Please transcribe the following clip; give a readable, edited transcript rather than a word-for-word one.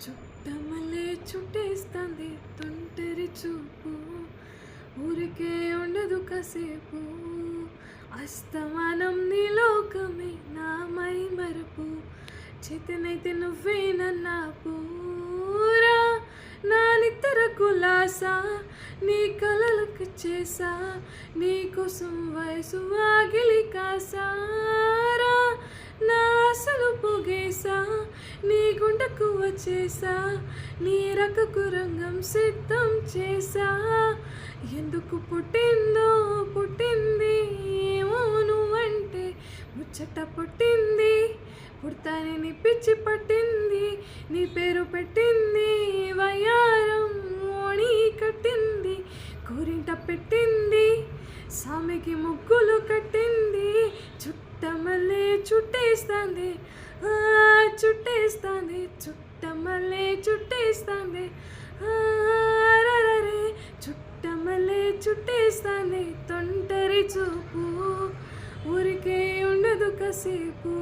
చుట్టమల్లే చుట్టేస్తాంది తొంటరి చూపు, ఊరికే ఉండదు కాసేపు. అస్తమానం నీ లోకమే నా మై మరుపు, చేతనైతే నువ్వే నన్నా పూరా. నా నిద్ర కులాసా నీ కలలకు చేసా, నీ కోసం వయసు వాగిలి కాసారా. నా ఆశలు పొగేసా, నీ గుండెకు వచ్చేసా, నీ రకకు రంగం సిద్ధం చేసా. ఎందుకు పుట్టిందో పుట్టింది ఏమో నువ్వంటే ముచ్చట పుట్టింది, పుడతానని పిచ్చి పట్టింది. నీ పేరు పెట్టింది వయ్యారం ఓణి కట్టింది, కూరింట పెట్టింది సామెకి ముగ్గులు కట్టింది. చుట్టమల్లే చుట్టేస్తాంది చుట్టేస్తాంది, చుట్టమల్లే చుట్టేస్తాంది రరే. చుట్టమల్లే చుట్టేస్తాంది తొంటరి చూపు, ఊరికే ఉండదు కాసేపు.